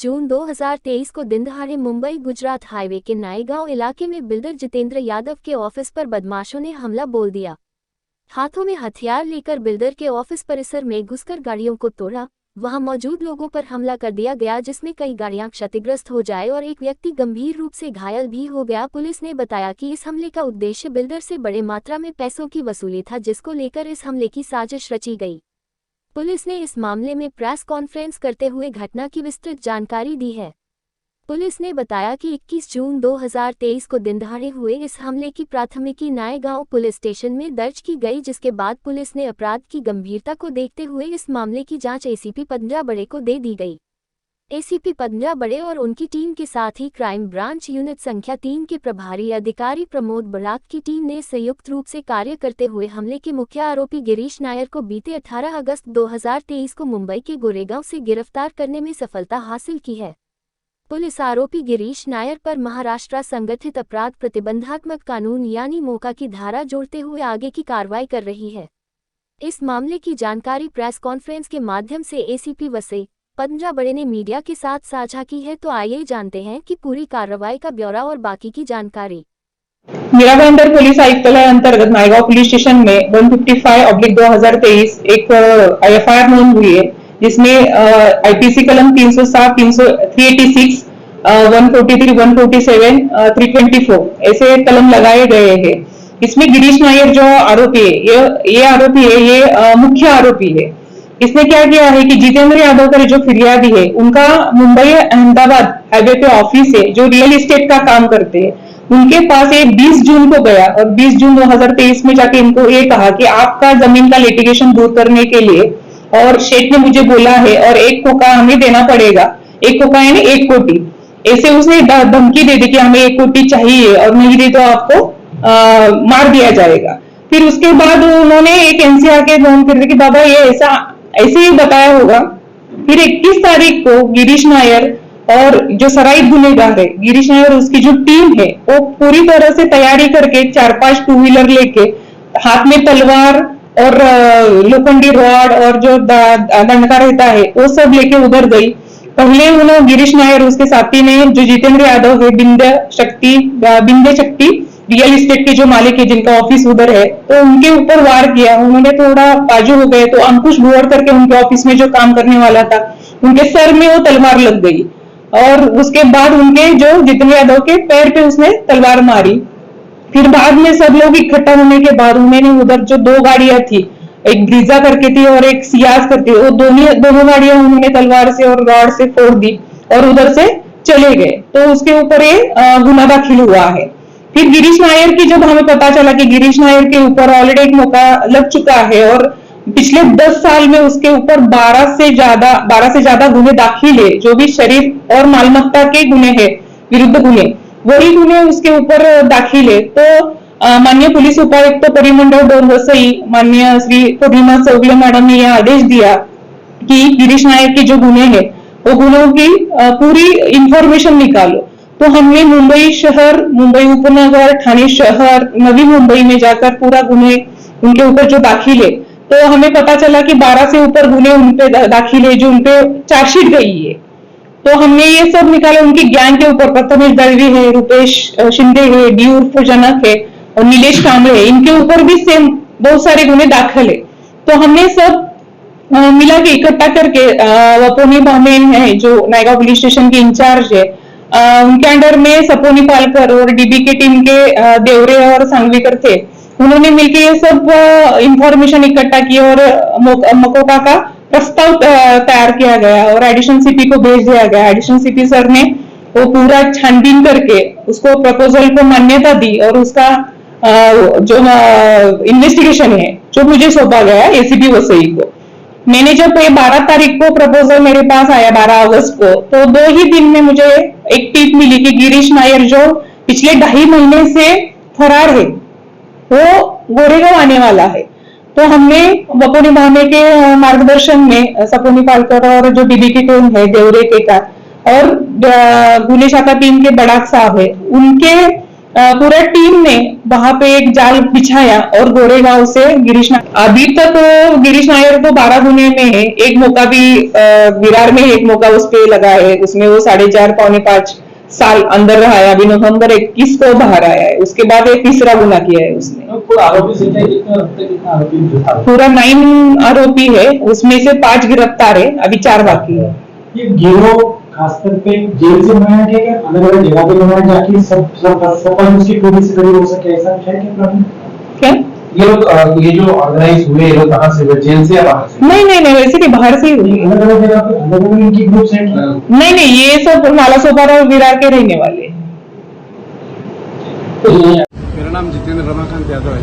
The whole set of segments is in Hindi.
जून 2023 को दिनदहाड़े मुंबई गुजरात हाईवे के नायगांव इलाके में बिल्डर जितेंद्र यादव के ऑफिस पर बदमाशों ने हमला बोल दिया। हाथों में हथियार लेकर बिल्डर के ऑफिस परिसर में घुसकर गाड़ियों को तोड़ा, वहां मौजूद लोगों पर हमला कर दिया गया, जिसमें कई गाड़ियां क्षतिग्रस्त हो जाए और एक व्यक्ति गंभीर रूप से घायल भी हो गया। पुलिस ने बताया कि इस हमले का उद्देश्य बिल्डर से बड़े मात्रा में पैसों की वसूली था, जिसको लेकर इस हमले की साजिश रची गई। पुलिस ने इस मामले में प्रेस कॉन्फ्रेंस करते हुए घटना की विस्तृत जानकारी दी है। पुलिस ने बताया कि 21 जून 2023 को दिनदहाड़े हुए इस हमले की प्राथमिकी नायगांव पुलिस स्टेशन में दर्ज की गई, जिसके बाद पुलिस ने अपराध की गंभीरता को देखते हुए इस मामले की जांच एसीपी 15 बड़े को दे दी गई। एसीपी 15 बड़े और उनकी टीम के साथ ही क्राइम ब्रांच यूनिट संख्या 3 के प्रभारी अधिकारी प्रमोद बराक की टीम ने संयुक्त रूप से कार्य करते हुए हमले के मुख्य आरोपी गिरीश नायर को बीते 18 अगस्त 2023 को मुंबई के गोरेगांव से गिरफ्तार करने में सफलता हासिल की है। पुलिस आरोपी गिरीश नायर पर महाराष्ट्र संगठित अपराध प्रतिबंधात्मक कानून यानी मोका की धारा जोड़ते हुए आगे की कार्रवाई कर रही है। इस मामले की जानकारी प्रेस कॉन्फ्रेंस के माध्यम से एसीपी वसे 15 बड़े ने मीडिया के साथ साझा की है। तो आइए जानते हैं कि पूरी कार्रवाई का ब्यौरा और बाकी की जानकारी। मीरा पुलिस आयुक्तालय अंतर्गत नायगांव पुलिस स्टेशन में 155/2023 एक एफआईआर नोंद हुई है, जिसमें आईपीसी कलम 307, 386, 143, 147, 324 ऐसे कलम लगाए गए हैं। इसमें गिरीश नायर जो आरोपी है, ये आरोपी है, ये मुख्य आरोपी है। इसने क्या किया है कि जितेंद्र यादव का जो फिरियादी है, उनका मुंबई अहमदाबाद हाईवे पे ऑफिस है, जो रियल एस्टेट का काम करते हैं। उनके पास ये 20 जून को गया और 20 जून 2023 में जाके इनको ये कहा कि आपका जमीन का लिटिगेशन दूर करने के लिए, और शेठ ने मुझे बोला है और 1 कोका हमें देना पड़ेगा, 1 कोका यानी 1 कोटी, ऐसे उसने धमकी दे दी कि हमें 1 कोटी चाहिए और नहीं दे तो आपको मार दिया जाएगा। फिर उसके बाद उन्होंने एक एनसीआर के फोन कर दी कि बाबा ये ऐसे ही बताया होगा। फिर 21 तारीख को गिरीश नायर और जो सराइत गुनेगार है, गिरीश नायर और उसकी जो टीम है, वो पूरी तरह से तैयारी करके 4-5 टू व्हीलर लेके, हाथ में तलवार और लोखंडी रॉड और जो दंडका रहता है वो सब लेके उधर गई। पहले उन्होंने गिरीश नायर उसके साथी ने, जो जितेंद्र यादव है, बिंदे शक्ति रियल एस्टेट के जो मालिक है, जिनका ऑफिस उधर है, तो उनके ऊपर वार किया। उन्होंने थोड़ा बाजू हो गए तो अंकुश भुवर करके उनके ऑफिस में जो काम करने वाला था, उनके सर में वो तलवार लग गई और उसके बाद उनके जो जितेंद्र यादव के पैर पे उसने तलवार मारी। फिर बाद में सब लोग इकट्ठा होने के बाद उन्होंने उधर जो 2 गाड़ियां थी, एक ब्रीजा करके थी और एक सियाज करके, वो दोनों गाड़ियां उन्होंने तलवार से और रॉड से फोड़ दी और उधर से चले गए। तो उसके ऊपर ये गुना दाखिल हुआ है। फिर गिरीश नायर की जब हमें पता चला कि गिरीश नायर के ऊपर ऑलरेडी एक मौका लग चुका है और पिछले 10 साल में उसके ऊपर 12 से ज्यादा गुने दाखिल है, जो भी शरीफ और मालमत्ता के गुने हैं, विरुद्ध गुने, वही गुने उसके ऊपर दाखिल है। तो माननीय पुलिस उपायुक्त परिमंडल 2 वसई माननीय श्री पूर्णिमा चौगले मैडम ने यह आदेश दिया कि गिरीश नायर के जो गुने हैं, वो गुनों की पूरी इंफॉर्मेशन निकालो। तो हमने मुंबई शहर, मुंबई उपनगर, ठाणे शहर, नवी मुंबई में जाकर पूरा गुने उनके ऊपर जो दाखिल है, तो हमें पता चला कि 12 से ऊपर गुने उनपे दाखिल है, जो उनपे चार्जशीट गई है। तो हमने ये सब निकाला। उनकी गैंग के ऊपर प्रथमेश दळवी है, रुपेश शिंदे है, डी उर्फ जनक है और नीलेश कांबळे है, इनके ऊपर भी सेम बहुत सारे गुने दाखिल है। तो हमने सब मिला के इकट्ठा करके वपोनी भामेन है, जो नायगांव पुलिस स्टेशन के इंचार्ज है, उनके अंडर में सपोनी पालकर और डीबी के टीम के देवरे और सांगवीकर थे। उन्होंने मिलकर ये सब इंफॉर्मेशन इकट्ठा की और मकोका का प्रस्ताव तैयार किया गया और एडिशनल सीपी को भेज दिया गया। एडिशनल सीपी सर ने वो पूरा छानबीन करके उसको प्रपोजल को मान्यता दी और उसका जो इन्वेस्टिगेशन है, जो मुझे सौंपा गया एसीपी वसई को। मैंने जब 12 तारीख को प्रपोजल मेरे पास आया, 12 अगस्त को, तो 2 ही दिन में मुझे एक टिप मिली कि गिरीश नायर जो पिछले 2.5 महीने से फरार है, वो गोरेगांव आने वाला है। तो हमने वपोनी भामे के मार्गदर्शन में सपोनी पालकर और जो डीबी की टीम है, देवरे के का और गुने शाखा टीम के बड़ाक साहब है, उनके पूरा टीम ने वहां पे एक जाल बिछाया और गोरेगांव से अभी तक गिरीश नायर को 12 गुने में है। एक मौका भी विरार में एक मौका उस पे लगा है, उसमें वो 4.5 पौने 5 साल अंदर रहा है। अभी नवंबर 21 को बाहर आया है, उसके बाद एक तीसरा गुना किया है उसने। पूरा 9 आरोपी है, उसमें से 5 गिरफ्तार है, अभी 4 बाकी है। ये गिरोह खासकर पे जेल से बनाया गया है, अलग अलग जगह पे बनाया जाके सब उसकी पूरी से करीब हो सके, ऐसा है क्या ये लोग ये जो ऑर्गेनाइज हुए ये लोग कहाँ से हुए, जेल से या बाहर से? नहीं वैसे नहीं, बाहर से ही हुई। अलग अलग जगह पे अलग अलग इनकी ग्रुप है? नहीं ये सब नाला सोपारा और विरार के रहने वाले। मेरा नाम जितेंद्र रमाकांत यादव है।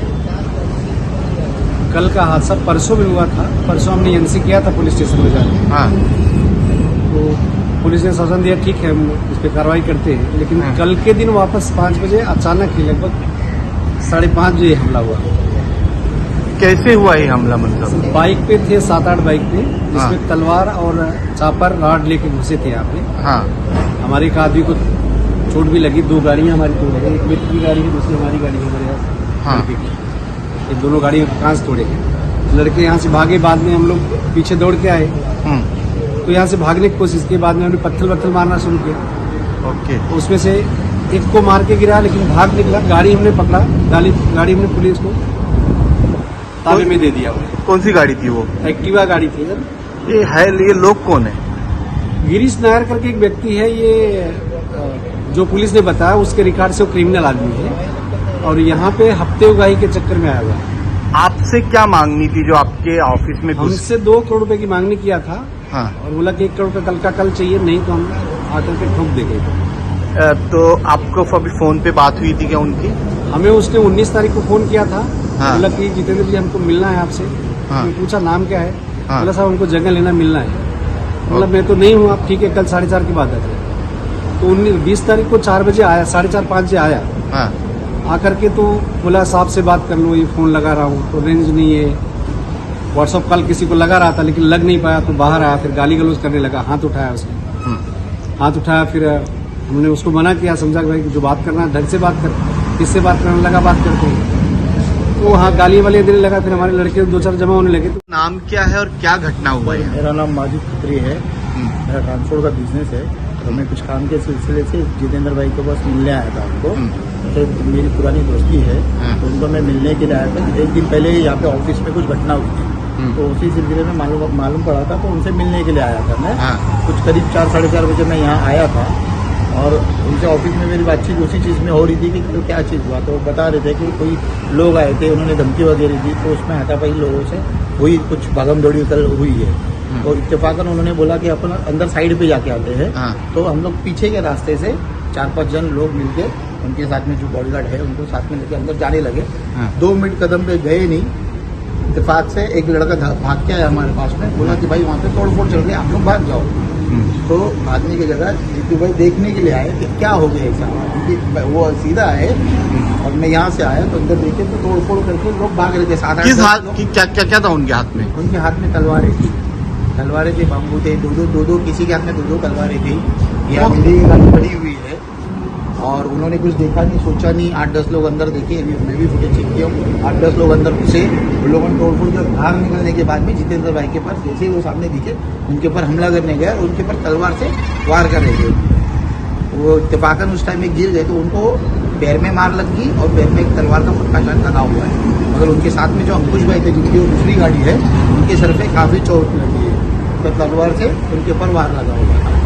कल का हादसा परसों में हुआ था। परसों हमने एनसी किया था पुलिस स्टेशन में जाकर। हाँ। तो पुलिस ने शासन दिया, ठीक है हम इस पर कार्रवाई करते हैं। लेकिन कल के दिन वापस 5 बजे अचानक ही लगभग 5:30 बजे हमला हुआ। कैसे हुआ ये हमला? मतलब बाइक पे थे 7-8 बाइक पे, जिसमें तलवार और चापर रॉड लेके घुसे थे यहाँ पे। हाँ। हमारे एक आदमी को चोट भी लगी, 2 गाड़ियाँ हमारी तोड़ गई, एक मित्र की गाड़ी है, दूसरी हमारी गाड़ी है हमारे यहाँ। हाँ। ये दोनों गाड़ियों के कांच तोड़े गए। लड़के यहाँ से भागे, बाद में हम लोग पीछे दौड़ के आए तो यहाँ से भागने की कोशिश की। बाद में हमने पत्थर मारना शुरू किया। ओके। उसमें से एक को मार के गिरा, लेकिन भाग निकला। गाड़ी हमने पकड़ा, गाड़ी हमने पुलिस को ताबे में दे दिया। कौन सी गाड़ी थी वो? एक्टिवा गाड़ी थी सर। ये लोग कौन है? गिरीश नायर करके एक व्यक्ति है, ये जो पुलिस ने बताया उसके रिकॉर्ड से वो क्रिमिनल आदमी है और यहाँ पे हफ्ते उगाही के चक्कर में आया हुआ है। आपसे क्या मांगनी थी जो आपके ऑफिस में? हमसे 2 करोड़ रुपए की मांगनी किया था। हाँ। और बोला कि 1 करोड़ रुपए कल का कल चाहिए, नहीं तो हम आकर के ठोक देंगे। तो आपको अभी फोन पे बात हुई थी क्या उनकी? हमें उसने 19 तारीख को फोन किया था। हाँ। बोला कि जितेंद्र जी हमको मिलना है आपसे। हाँ। मैं पूछा नाम क्या है? हाँ। बोला साहब हमको जगह लेना मिलना है। बोला मैं तो नहीं हूँ, आप ठीक है कल 4:30 की बात है। तो 20 तारीख को 4 बजे आया, 4:30-5 बजे आया। हाँ। आकर के तो बोला साहब से बात कर लो, ये फोन लगा रहा हूँ तो रेंज नहीं है। व्हाट्सअप कॉल किसी को लगा रहा था लेकिन लग नहीं पाया, तो बाहर आया, फिर गाली गलौज करने लगा। हाथ उठाया उसने, हाथ उठाया। फिर हमने उसको मना किया, समझा कि भाई जो बात करना ढंग से बात कर, किससे बात करने लगा, बात करते हैं तो वहाँ गाली वाली देने लगा। फिर हमारे लड़के 2-4 जमा होने लगे। तो नाम क्या है और क्या घटना हुआ है? मेरा नाम माजिद खत्री है, मेरा ट्रांसपोर्ट का बिजनेस है। तो मैं कुछ काम के सिलसिले से जितेंद्र भाई के पास मिलने आया था उनको। तो मेरी पुरानी दोस्ती है तो उनको मैं मिलने के लिए आया था। 1 दिन पहले यहाँ पे ऑफिस में कुछ घटना हुई थी तो उसी सिलसिले में मालूम पड़ा था, तो उनसे मिलने के लिए आया था मैं। कुछ करीब 4-4:30 बजे मैं यहाँ आया था और उनसे ऑफिस में मेरी बातचीत उसी चीज़ में हो रही थी कि कल क्या चीज़ हुआ। तो बता रहे थे कि कोई लोग आए थे, उन्होंने धमकी वगैरह दी, तो उसमें हाथापाई लोगों से हुई, कुछ भागम दौड़ी कल हुई है। तो इत्तेफाकन उन्होंने बोला कि अपन अंदर साइड पे जाके आते हैं। तो हम लोग पीछे के रास्ते से 4-5 जन लोग मिलके उनके साथ में जो बॉडीगार्ड है उनको साथ में लेके अंदर जाने लगे। 2 मिनट कदम पे गए नहीं, इत्तेफाक से एक लड़का भाग के आया हमारे पास में, बोला कि भाई वहाँ पे तोड़-फोड़ चल रही है, आप लोग भाग जाओ। तो भागने की जगह जीतू भाई देखने के लिए आए कि क्या हो गया ऐसा, क्योंकि वो सीधा आए और मैं यहाँ से आया तो अंदर देखे तो तोड़-फोड़ करके लोग भाग रहे थे। 7-8 क्या था उनके हाथ में? उनके हाथ में तलवारें थी, बाम्बू थे, दो किसी के हाथ में 2 तलवारें थी। यहाँ मेरी गाड़ी खड़ी हुई है और उन्होंने कुछ देखा नहीं, सोचा नहीं। 8-10 लोग अंदर देखे, अभी मैं भी फुटेज चेक किया हूँ। 8-10 लोग अंदर घुसे, उन लोगों ने तोड़फोड़ कर बाहर निकलने के बाद में जितेंद्र भाई के पास जैसे ही वो सामने दिखे उनके ऊपर हमला करने गए और उनके ऊपर तलवार से वार कर रहे थे। वो इत्तेफाकन उस टाइम एक गिर गए तो उनको पैर में मार लग गई और पैर में एक तलवार का फटका शायद लगा हुआ है। मगर उनके साथ में जो अंकुश भाई थे जिनकी वो दूसरी गाड़ी है, उनके सर पे काफ़ी चोट लगी है, तो तलवार से उनके ऊपर वार लगा हुआ था।